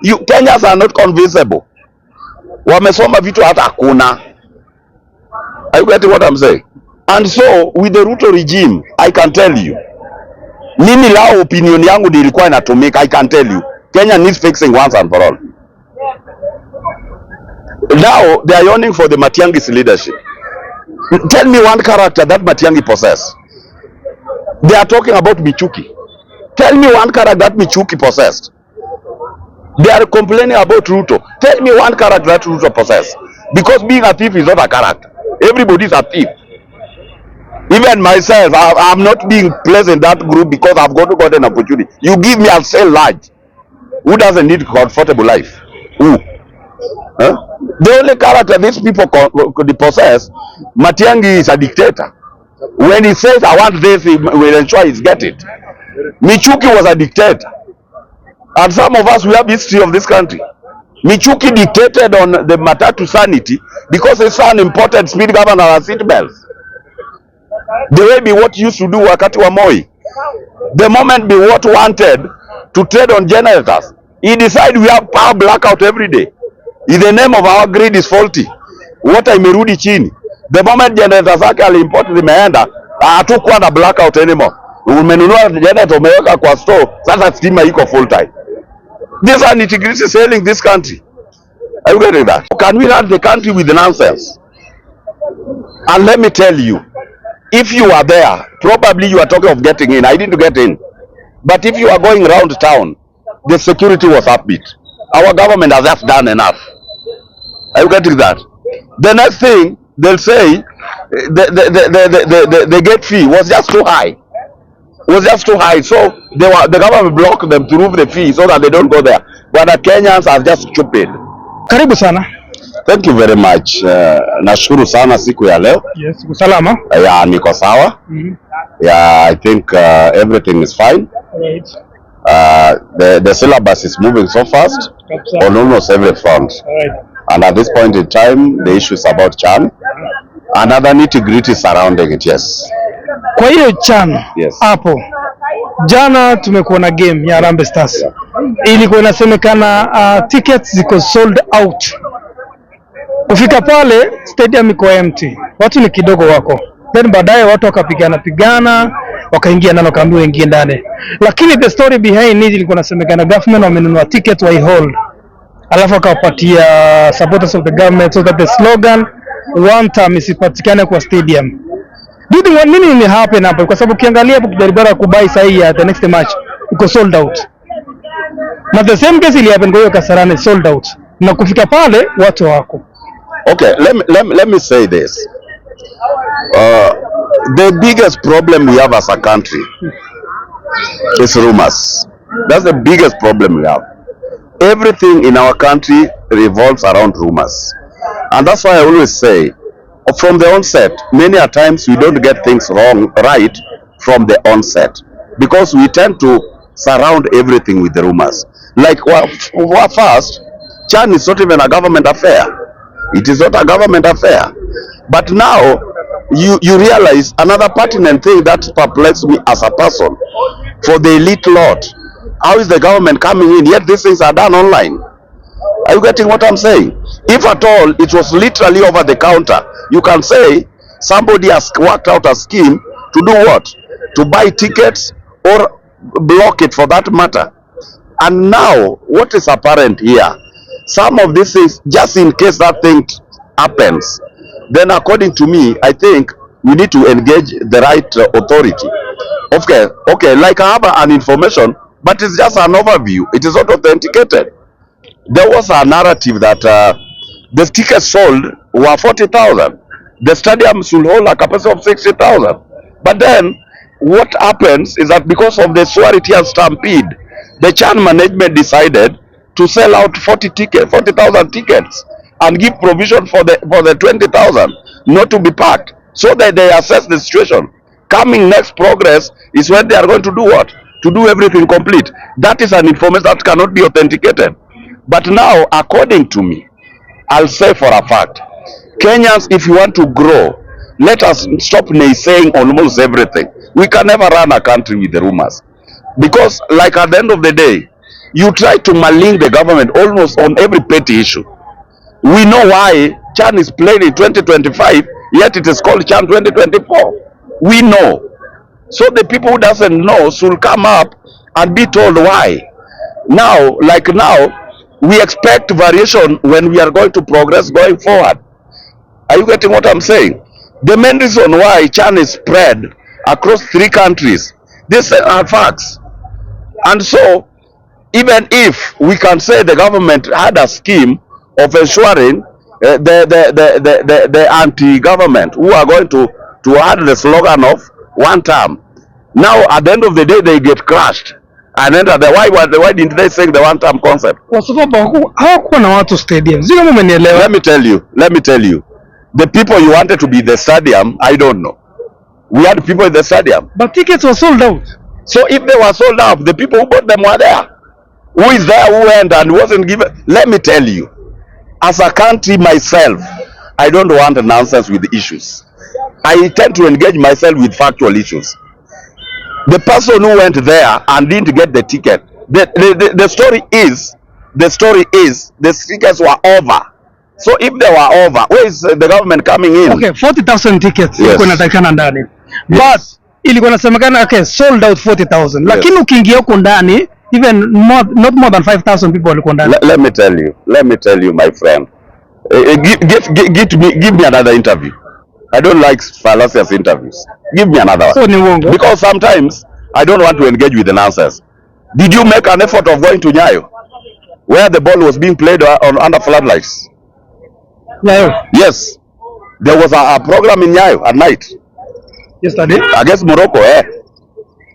Kenyans are not convincible. Wamesoma vitu hata hakuna. Are you getting what I'm saying? And so with the Ruto regime, I can tell you, mimi lao opinion yangu nilikuwa inatumika. I can tell you, Kenya needs fixing once and for all. Now they are yearning for the Matiang'i's leadership. Tell me one character that Matiang'i possess. They are talking about Michuki. Tell me one character that Michuki possessed. They are complaining about Ruto. Tell me one character that Ruto possess. Because being a thief is not a character. Everybody is a thief. Even myself, I'm not being placed in that group because I've got an opportunity. You give me, I'll sell large. Who doesn't need comfortable life? Who? Huh? The only character these people possess, Matiang'i is a dictator. When he says, I want this, he will ensure he's get it. Michuki was a dictator. And some of us, we have history of this country. Michuki dictated on the Matatu sanity because his son imported speed governor and seat belts. The way Biwott used to do wakati wa Moi. The moment Biwott wanted to trade on generators, he decided we have power blackout every day. In the name of our grid is faulty. Water imerudi chini. The moment generators zake aliimport zimeenda, hatukuwa na blackout anymore. Umenunua generator umeweka kwa store, sasa stima iko full time. These are nitty-gritty selling this country. Are you getting that? Can we run the country with nonsense? And let me tell you, if you are there, probably you are talking of getting in. I didn't get in. But if you are going around town, the security was upbeat. Our government has just done enough. Are you getting that? The next thing, they'll say the gate fee was just too high. Was just too high. So the government blocked them to remove the fee so that they don't go there. But the Kenyans are just stupid. Karibu sana. Thank you very much. Nashukuru sana siku ya leo. Yes, usalama. Yeah, niko sawa. Yeah, I think everything is fine. Right. The syllabus is moving so fast on almost every front. Right. And at this point in time, the issue is about Chan. Another nitty-gritty surrounding it, yes. Kwa hiyo Chan, yes. Hapo jana tumekuwa na game ya Harambee Stars. Yeah. Ilikuwa inasemekana tickets ziko sold out. Kufika pale stadium iko empty. Watu ni kidogo wako. Then baadaye watu wakapigana wakaingia ndani wakaambiwa ingie ndani. Lakini the story behind it ilikuwa inasemekana government wamenunua tickets wa hold. Alafu akawapatia supporters of the government so that the slogan one time isipatikane kwa stadium. Do you think nini ni happen hapo? Kwa sababu ukiangalia hapo kujaribu kubai sahi ya the next match iko sold out. Na the same case ili happen kwa hiyo Kasarani sold out. Na kufika pale watu wako. Okay, let me say this. The biggest problem we have as a country is rumors. That's the biggest problem we have. Everything in our country revolves around rumors. And that's why I always say, from the onset, many a times we don't get things right from the onset. Because we tend to surround everything with the rumors. Like, first, Chan is not even a government affair. It is not a government affair. But now, you realize another pertinent thing that perplexes me as a person. For the elite lot, how is the government coming in? Yet these things are done online. Are you getting what I'm saying? If at all, it was literally over the counter. You can say somebody has worked out a scheme to do what? To buy tickets or block it for that matter. And now, what is apparent here? Some of these things, just in case that thing happens, then according to me, I think we need to engage the right authority. Okay, like I have an information, but it's just an overview. It is not authenticated. There was a narrative that the tickets sold were 40,000. The stadium should hold a capacity of 60,000. But then, what happens is that because of the surety and stampede, the Chan management decided to sell out 40,000 tickets and give provision for the 20,000 not to be packed, so that they assess the situation. Coming next progress is when they are going to do what? To do everything complete. That is an information that cannot be authenticated. But now, according to me, I'll say for a fact, Kenyans, if you want to grow, let us stop naysaying almost everything. We can never run a country with the rumors. Because, like at the end of the day, you try to malign the government almost on every petty issue. We know why Chan is played in 2025, yet it is called Chan 2024. We know. So the people who doesn't know should come up and be told why. Now, like now, we expect variation when we are going to progress going forward. Are you getting what I'm saying? The main reason why Chan is spread across 3 countries, these are facts. And so, even if we can say the government had a scheme of ensuring the anti-government who are going to add the slogan of one term, now at the end of the day they get crushed. And then why didn't they say the one term concept? Kwa sababu hawakuwa na watu stadium. Zile mmenielewa. Let me tell you. The people you wanted to be the stadium, I don't know. We had people in the stadium. But tickets were sold out. So if they were sold out, the people who bought them were there. Who is there who went and wasn't given? Let me tell you, as a country myself, I don't want nonsense with the issues. I tend to engage myself with factual issues. The person who went there and didn't get the ticket, the story is the tickets were over. So if they were over, where is the government coming in? Okay, 40,000 tickets Yes. ilikuwa inatakikana ndani. Yes. But ilikuwa inasemekana okay, sold out 40,000. Lakini ukiingia huko ndani, even not more than 5,000 people walikuwa ndani. Let me tell you, my friend. Give me another interview. I don't like fallacious interviews. Give me another one. So ni uongo. Because sometimes I don't want to engage with the nonsense. Did you make an effort of going to Nyayo, where the ball was being played on under floodlights? Yeah. Yes, there was a program in Nyayo at night Yesterday. against Morocco.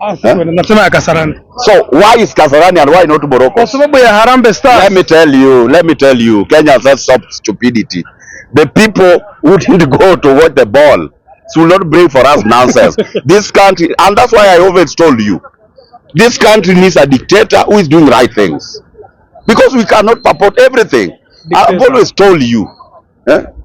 Nasema ya Kasarani. So why is Kasarani and why not Morocco? Kwa sababu ya Harambee Stars. Let me tell you, Kenyans, let's stop stupidity. The people who didn't go to watch the ball should not bring for us nonsense. This country, and that's why I always told you, this country needs a dictator who is doing right things. Because we cannot purport everything. I've always told you,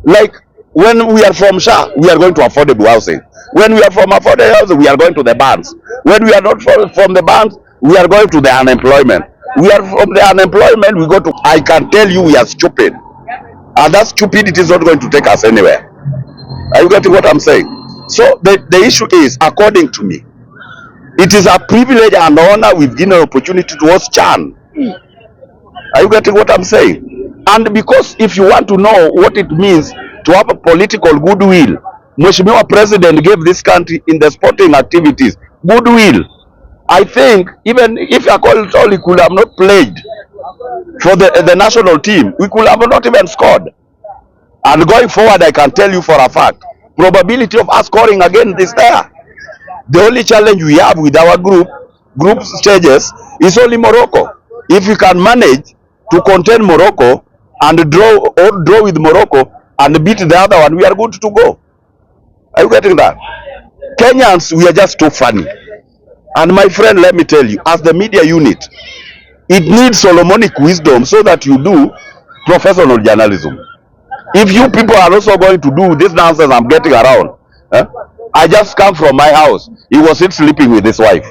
like when we are from Shah, we are going to affordable housing. When we are from affordable housing, we are going to the banks. When we are not from the banks, we are going to the unemployment. We are from the unemployment, we go to, I can tell you we are stupid. And that stupidity is not going to take us anywhere. Are you getting what I'm saying? So the issue is, according to me, it is a privilege and honor we've given an opportunity to host Chan. Are you getting what I'm saying? And because if you want to know what it means to have a political goodwill, Mheshimiwa President gave this country in the sporting activities goodwill. I think even if Akol Toli could have not played for the national team, we could have not even scored. And going forward, I can tell you for a fact, probability of us scoring again is there. The only challenge we have with our group stages is only Morocco. If we can manage to contain Morocco and draw with Morocco and beat the other one, we are good to go. Are you getting that? Kenyans, we are just too funny. And my friend, let me tell you, as the media unit, it needs Solomonic wisdom so that you do professional journalism. If you people are also going to do this nonsense I'm getting around, I just come from my house. He was sleeping with his wife.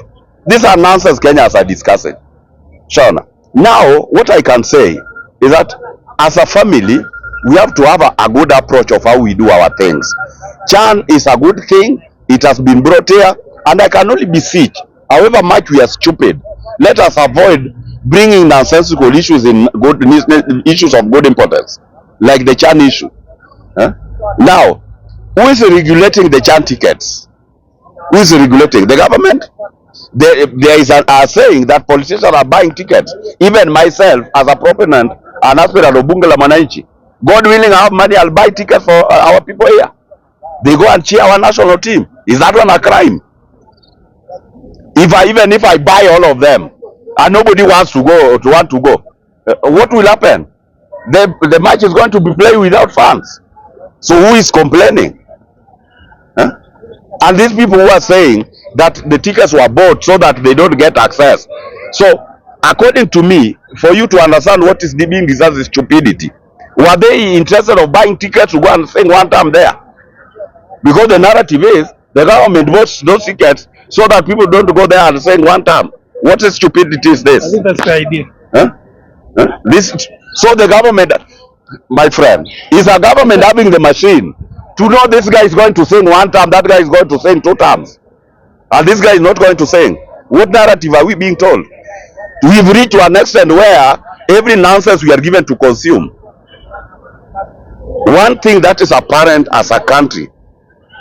These are nonsense Kenyans are discussing. Shona. Now, what I can say is that as a family, we have to have a good approach of how we do our things. Chan is a good thing. It has been brought here, and I can only beseech, however much we are stupid, let us avoid bringing nonsensical issues in issues of good importance, like the Chan issue. Now, who is regulating the Chan tickets? Who is regulating? The government? There is a saying that politicians are buying tickets. Even myself, as a proponent, an aspirant of Bunge la Mwananchi, God willing, I have money, I'll buy tickets for our people here. They go and cheer our national team. Is that one a crime? Even if I buy all of them and nobody wants to go, what will happen? The match is going to be played without fans. So who is complaining? And these people who are saying that the tickets were bought so that they don't get access. So according to me, for you to understand what is being deserves is stupidity. Were they interested of buying tickets to go and sing one time there? Because the narrative is the government votes those tickets so that people don't go there and sing one time. What is stupidity is this? I think that's the idea. Huh? Huh? So the government, my friend, is a government having the machine to know this guy is going to sing one time, that guy is going to sing 2 times, and this guy is not going to sing. What narrative are we being told? We've reached to an extent where every nonsense we are given to consume. One thing that is apparent as a country,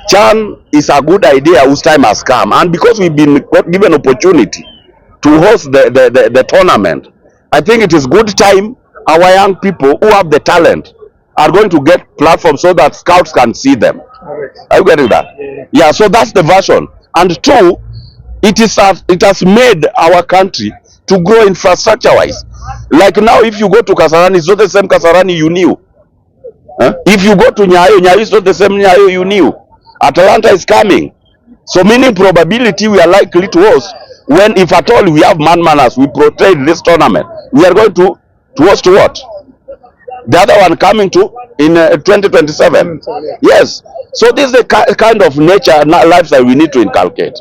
CHAN is a good idea whose time has come, and because we've been given opportunity to host the tournament, I think it is good time our young people who have the talent are going to get platforms so that scouts can see them. Are you getting that? Yeah, so that's the version. And 2, it has made our country to grow infrastructure wise. Like now, if you go to Kasarani, it's not the same Kasarani you knew. Huh? If you go to Nyayo, Nyayo is not the same Nyayo you knew. Atlanta is coming. So meaning probability we are likely to host, when if at all we have man-manners, we portray this tournament, we are going to host what? The other one coming to in 2027. Yes. So this is the kind of nature lifestyle we need to inculcate.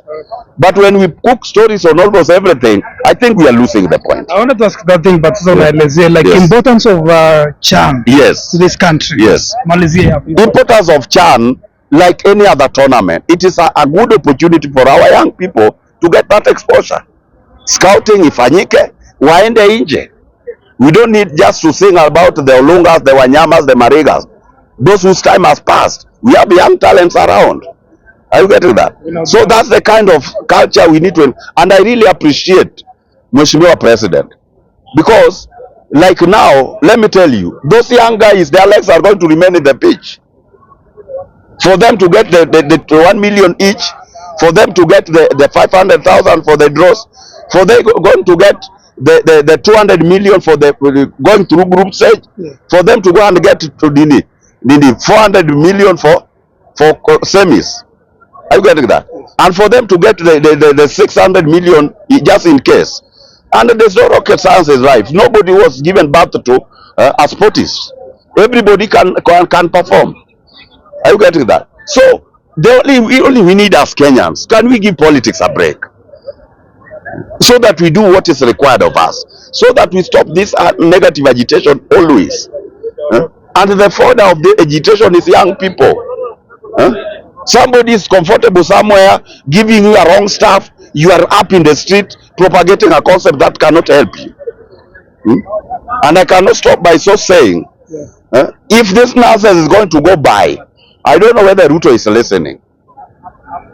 But when we cook stories on almost everything, I think we are losing the point. I wanted to ask that thing, but so like Yes. importance of CHAN Yes. to this country. Yes. Malaysia. Importance of CHAN, like any other tournament, it is a good opportunity for our young people to get that exposure. Scouting ifanyike, waende nje. We don't need just to sing about the Olungas, the Wanyamas, the Marigas. Those whose time has passed. We have young talents around. Are you getting that? So that's the kind of culture we need to, and I really appreciate Mheshimiwa President, because like now, let me tell you, those young guys, their legs are going to remain in the pitch. For them to get the 1 million each, for them to get the 500,000 for the draws, for they going to get the 200 million for the going through group stage, for them to go and get to the 400 million for semis. Are you getting that? And for them to get the 600 million just in case. And there's no rocket science in life. Nobody was given birth to a sportist. Everybody can perform. Are you getting that? So we need as Kenyans, can we give politics a break? So that we do what is required of us. So that we stop this negative agitation always. And the founder of the agitation is young people. Somebody is comfortable somewhere, giving you a wrong stuff. You are up in the street propagating a concept that cannot help you. And I cannot stop by so saying, if this nonsense is going to go by, I don't know whether Ruto is listening.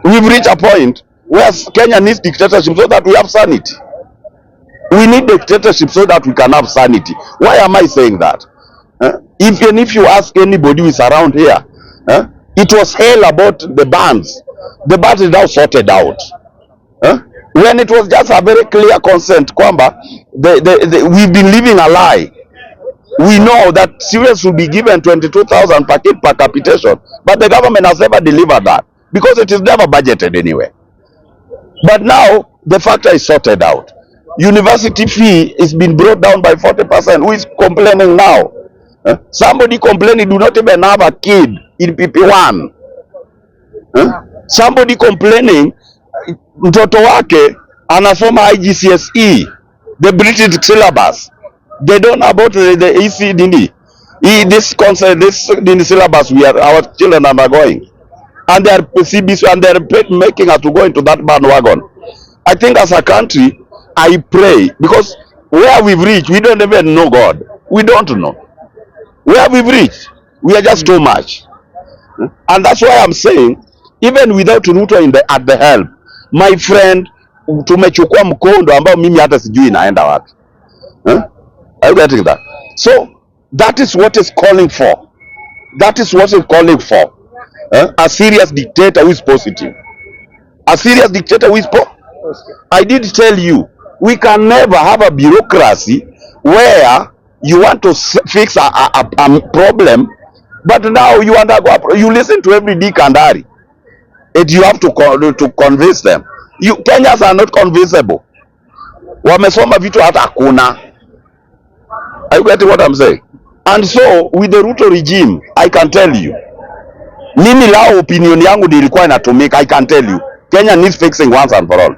We've reached a point where Kenya needs dictatorship so that we have sanity. We need dictatorship so that we can have sanity. Why am I saying that? Even if you ask anybody who is around here, it was hell about the bans. The bans is now sorted out. When it was just a very clear consent, kwamba we've been living a lie. We know that students will be given 22,000 per kid per capitation, but the government has never delivered that because it is never budgeted anyway. But now the factor is sorted out. University fee is being brought down by 40%. Who is complaining now? Somebody complaining do not even have a kid in PP1. Somebody complaining mtoto wake anasoma IGCSE, the British syllabus. They don't know about the ECDD. This concept, this syllabus our children are going, and they are CBC, and they are making us to go into that bandwagon. I think as a country, I pray, because where we've reached, we don't even know God. We don't know where we've reached. We are just too much, and that's why I'm saying, even without Ruto at the helm, my friend, tumechukua mkondo ambao mimi hata sijui inaenda wapi. Are you getting that? So that is what is calling for. That is what is calling for. A serious dictator who is positive. A serious dictator who is positive. I did tell you, we can never have a bureaucracy where you want to fix a problem, but now you undergo, you listen to every Dick and Harry. You have to convince them. Kenyans are not convincible. Wamesoma vitu hata hakuna. Are you getting what I'm saying? And so with the Ruto regime, I can tell you, mimi lao opinion yangu nilikuwa inatumika. I can tell you, Kenya needs fixing once and for all.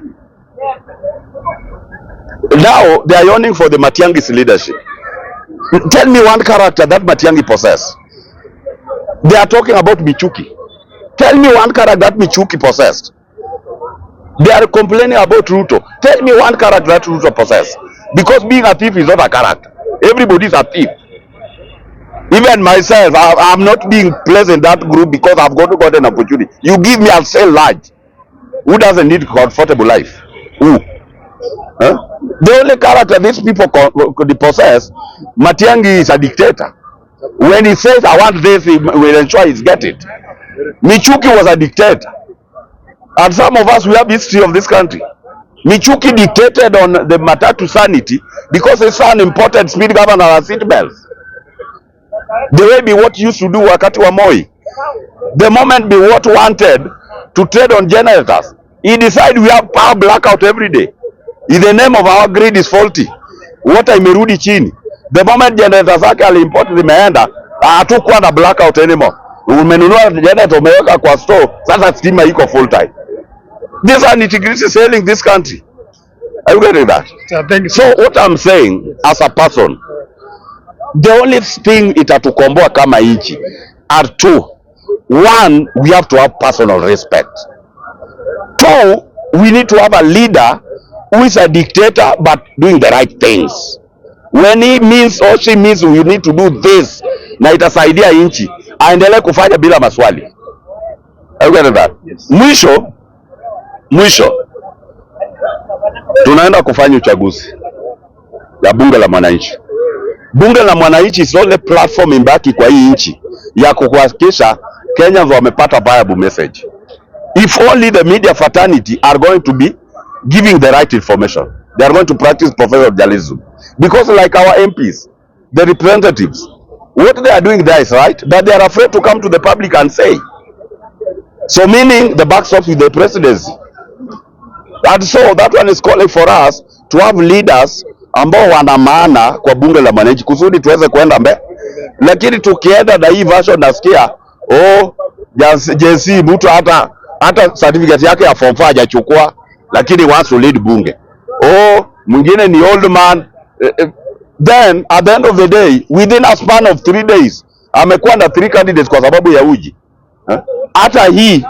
Now they are yearning for the Matiang'i's leadership. Tell me one character that Matiang'i possess. They are talking about Michuki. Tell me one character that Michuki possessed. They are complaining about Ruto. Tell me one character that Ruto possess. Because being a thief is not a character. Everybody is a thief. Even myself, I'm not being placed in that group because I've got an opportunity. You give me, I'll sell large. Who doesn't need comfortable life? Who? Huh? The only character these people could possess, Matiang'i is a dictator. When he says, I want this, he will ensure he's get it. Michuki was a dictator. And some of us, we have history of this country. Michuki dictated on the matatu sanity because his son imported speed governor and seat belts. The way Biwott used to do wakati wa Moi. The moment Biwott wanted to trade on generators, he decided we have power blackout every day. In the name of our grid is faulty. Water imerudi chini. The moment generators zake aliimport zimeenda, hatukuwa na blackout anymore. Umenunua generator umeweka kwa store, sasa stima iko full time. These are nitty-gritty selling this country. Are you getting that? So what I'm saying as a person, the only thing itatukomboa kama nchi are two. One, we have to have personal respect. Two, we need to have a leader who is a dictator but doing the right things. When he means or she means we need to do this, na itasaidia nchi, aendelee kufanya bila maswali. Are you getting that? Yes. Mwisho tunaenda kufanya uchaguzi ya bunge la mwananchi. Bunge la mwananchi is only platform imbaki kwa hii nchi ya kuhakikisha Kenyans wamepata viable message. If only the media fraternity are going to be giving the right information, they are going to practice professional journalism. Because like our MPs, the representatives, what they are doing there is right, but they are afraid to come to the public and say. So meaning the back stops with the presidency. And so that one is calling for us to have leaders ambao wana maana kwa bunge la mwananchi kusudi tuweze kwenda mbele. Lakini tukienda na hii version nasikia JC mtu hata certificate yake ya form 4 hajachukua lakini wants to lead bunge. Mwingine ni old man. Then at the end of the day, within a span of 3 days amekuwa na 3 candidates kwa sababu ya uji. Hata hii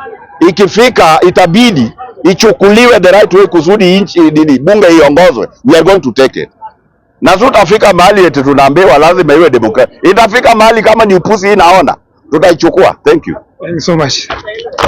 ikifika itabidi ichukuliwe the right way kusudi nchi bunge iongozwe. We are going to take it. Na tutafika mahali eti tunaambiwa lazima iwe demokrasia. Itafika mahali kama ni upuzi hii naona tutaichukua. Thank you. Thank you so much.